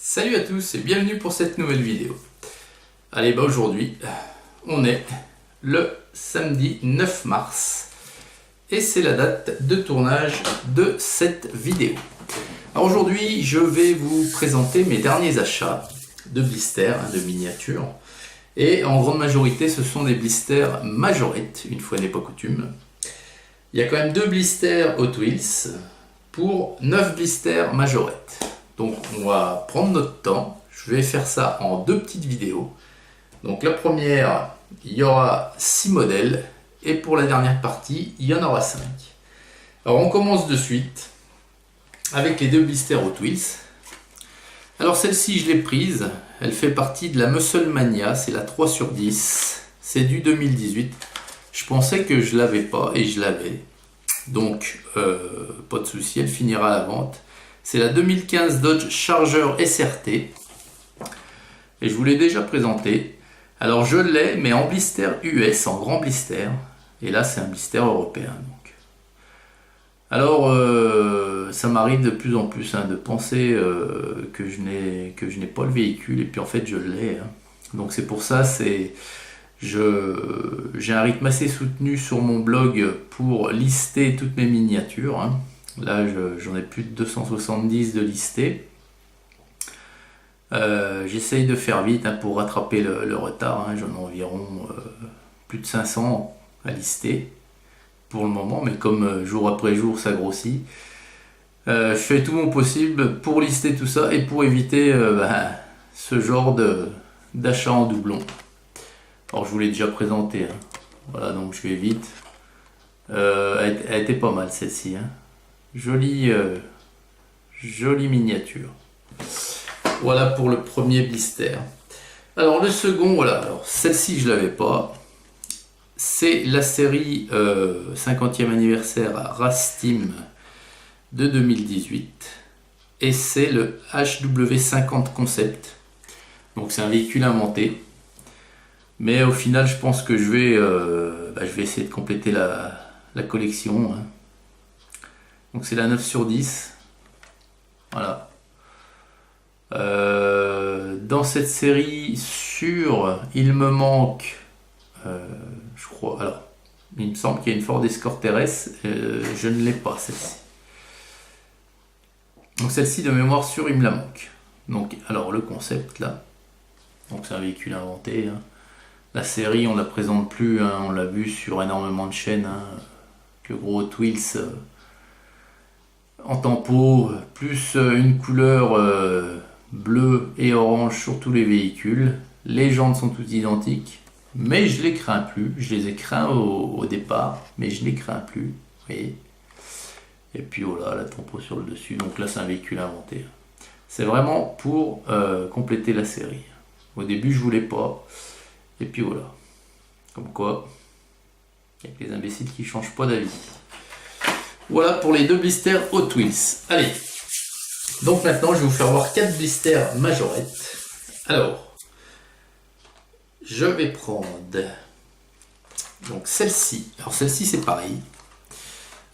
Salut à tous et bienvenue pour cette nouvelle vidéo. Allez, aujourd'hui, on est le samedi 9 mars et c'est la date de tournage de cette vidéo. Alors aujourd'hui, je vais vous présenter mes derniers achats de blisters, de miniatures. Et en grande majorité, ce sont des blisters Majorette, une fois n'est pas coutume. Il y a quand même 2 blisters Hot Wheels pour 9 blisters Majorette. Donc on va prendre notre temps, je vais faire ça en 2 petites vidéos. Donc la première, il y aura 6 modèles et pour la dernière partie, il y en aura 5. Alors on commence de suite avec les 2 blisters Hot Wheels. Alors celle-ci je l'ai prise, elle fait partie de la Muscle Mania, c'est la 3/10, c'est du 2018. Je pensais que je l'avais pas et je l'avais, donc pas de souci, elle finira à la vente. C'est la 2015 Dodge Charger SRT. Et je vous l'ai déjà présenté. Alors je l'ai, mais en blister US, en grand blister. Et là, c'est un blister européen. Donc. Alors, ça m'arrive de plus en plus de penser que je n'ai pas le véhicule. Et puis en fait, je l'ai. Donc c'est pour ça, j'ai un rythme assez soutenu sur mon blog pour lister toutes mes miniatures. Là, j'en ai plus de 270 de listés. J'essaye de faire vite pour rattraper le retard. J'en ai environ plus de 500 à lister pour le moment, mais comme jour après jour ça grossit, je fais tout mon possible pour lister tout ça et pour éviter ce genre d'achat en doublon. Alors je vous l'ai déjà présenté. Voilà, donc je vais vite. Elle était pas mal celle-ci. Jolie miniature. Voilà pour le premier blister. Alors le second, voilà. Alors celle-ci je l'avais pas. C'est la série 50e anniversaire Rasteam de 2018 et c'est le HW50 Concept. Donc c'est un véhicule inventé. Mais au final, je pense que je vais essayer de compléter la collection. Donc c'est la 9/10. Voilà. Dans cette série, il me manque, je crois, alors, il me semble qu'il y a une Ford Escort RS, je ne l'ai pas celle-ci. Donc celle-ci de mémoire sûre, il me la manque. Donc, alors le concept là, donc c'est un véhicule inventé. La série, on ne la présente plus, on l'a vu sur énormément de chaînes. Le gros Hot Wheels en tempo, plus une couleur bleue et orange sur tous les véhicules. Les jantes sont toutes identiques, mais je les crains plus. Je les ai craints au départ, mais je les crains plus. Vous voyez. Et puis voilà, la tempo sur le dessus. Donc là, c'est un véhicule inventé. C'est vraiment pour compléter la série. Au début, je voulais pas. Et puis voilà. Comme quoi, il y a que les imbéciles qui ne changent pas d'avis. Voilà pour les 2 blisters Hot Wheels. Allez, donc maintenant je vais vous faire voir 4 blisters Majorette. Alors, je vais prendre donc celle-ci. Alors celle-ci c'est pareil.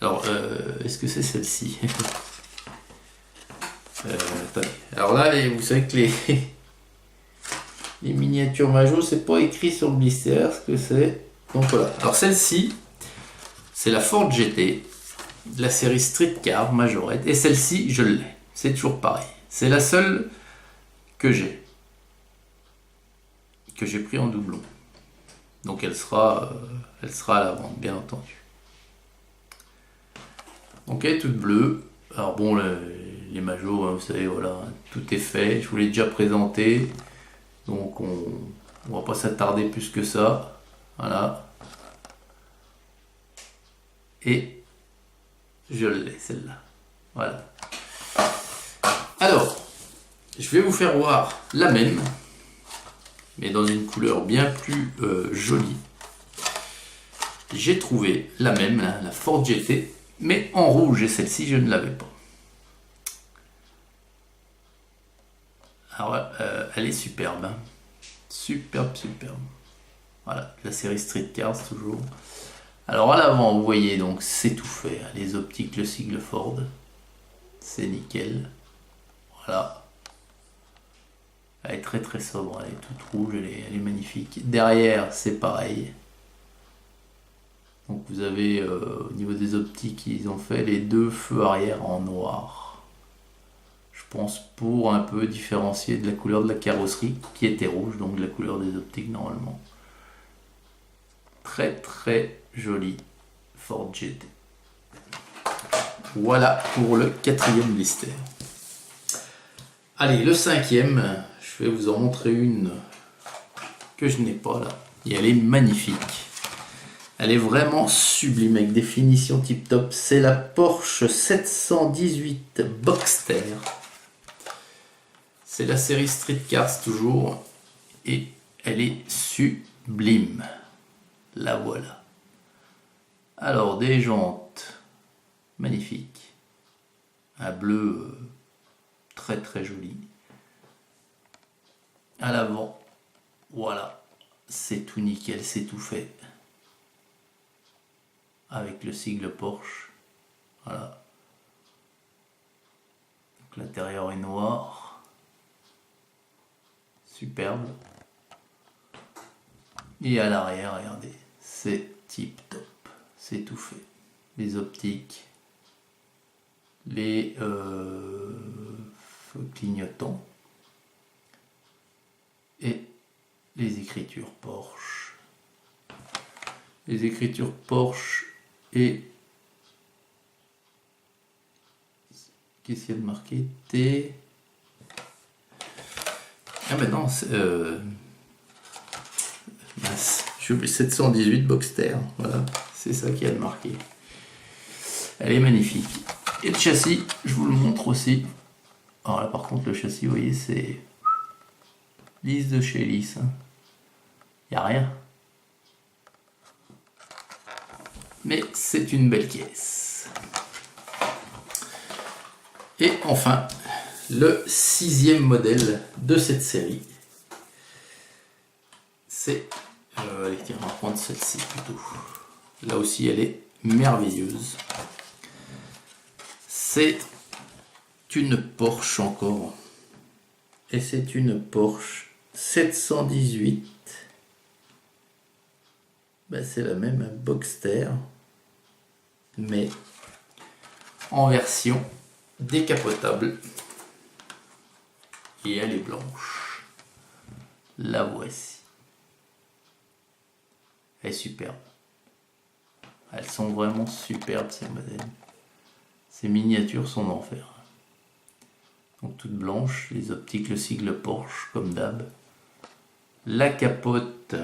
Alors, est-ce que c'est celle-ci? Attendez. Alors là, vous savez que les miniatures Majo, c'est pas écrit sur le blister ce que c'est. Donc voilà. Alors celle-ci, c'est la Ford GT. De la série Street Car Majorette, et celle-ci je l'ai, c'est toujours pareil, c'est la seule que j'ai pris en doublon, donc elle sera à la vente bien entendu. Donc elle est toute bleue. Alors bon, les Majos, vous savez, voilà, tout est fait, je vous l'ai déjà présenté, donc on va pas s'attarder plus que ça. Voilà, et je l'ai celle-là. Voilà. Alors, je vais vous faire voir la même, mais dans une couleur bien plus jolie. J'ai trouvé la même, la Ford GT, mais en rouge, et celle-ci je ne l'avais pas. Alors, elle est superbe. Superbe. Voilà, la série Street Cars toujours. Alors à l'avant, vous voyez, donc c'est tout fait. Les optiques, le sigle Ford, c'est nickel. Voilà. Elle est très très sobre, elle est toute rouge, elle est magnifique. Derrière, c'est pareil. Donc vous avez au niveau des optiques, ils ont fait les deux feux arrière en noir. Je pense pour un peu différencier de la couleur de la carrosserie qui était rouge, donc de la couleur des optiques normalement. Très très joli Ford GT. Voilà pour le 4e blister. Allez, le 5e, je vais vous en montrer une que je n'ai pas là. Et elle est magnifique. Elle est vraiment sublime avec des finitions tip top. C'est la Porsche 718 Boxster. C'est la série Street Cars toujours. Et elle est sublime. La voilà. Alors, des jantes magnifiques. Un bleu très très joli. À l'avant, voilà. C'est tout nickel, c'est tout fait. Avec le sigle Porsche. Voilà. L'intérieur est noir. Superbe. Et à l'arrière, regardez, c'est tip top. C'est tout fait. Les optiques, les clignotants et les écritures Porsche. Les écritures Porsche et qu'est-ce qu'il y a de marqué T. Ah ben non, je suis 718 Boxster, voilà, c'est ça qui a de marqué. Elle est magnifique. Et le châssis, je vous le montre aussi. Alors là par contre le châssis, vous voyez, c'est lisse de chez lisse. Il n'y a rien. Mais c'est une belle caisse. Et enfin, le 6e modèle de cette série. C'est... allez, tiens, on va prendre celle-ci plutôt. Là aussi, elle est merveilleuse. C'est une Porsche encore. Et c'est une Porsche 718. Ben, c'est la même Boxster, mais en version décapotable. Et elle est blanche. La voici. Elle est superbe. Elles sont vraiment superbes ces modèles. Ces miniatures sont d'enfer. Donc toutes blanches, les optiques, le sigle Porsche comme d'hab. La capote.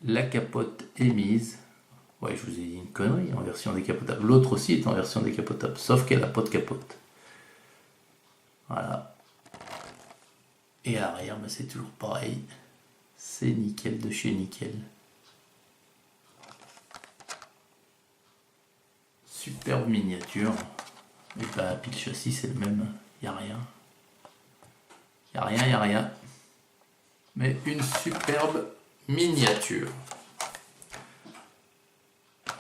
La capote est mise. Ouais, je vous ai dit une connerie, en version décapotable. L'autre aussi est en version décapotable, sauf qu'elle n'a pas de capote. Voilà. Et à l'arrière, ben c'est toujours pareil. C'est nickel de chez nickel. Superbe miniature. Et bah, puis le châssis, c'est le même. Il n'y a rien. Il n'y a rien, il n'y a rien. Mais une superbe miniature.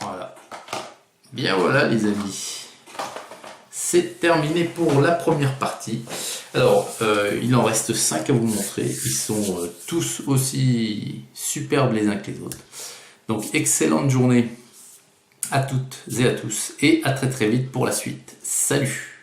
Voilà. Bien voilà les amis. C'est terminé pour la première partie. Alors, il en reste 5 à vous montrer. Ils sont tous aussi superbes les uns que les autres. Donc, excellente journée à toutes et à tous. Et à très très vite pour la suite. Salut!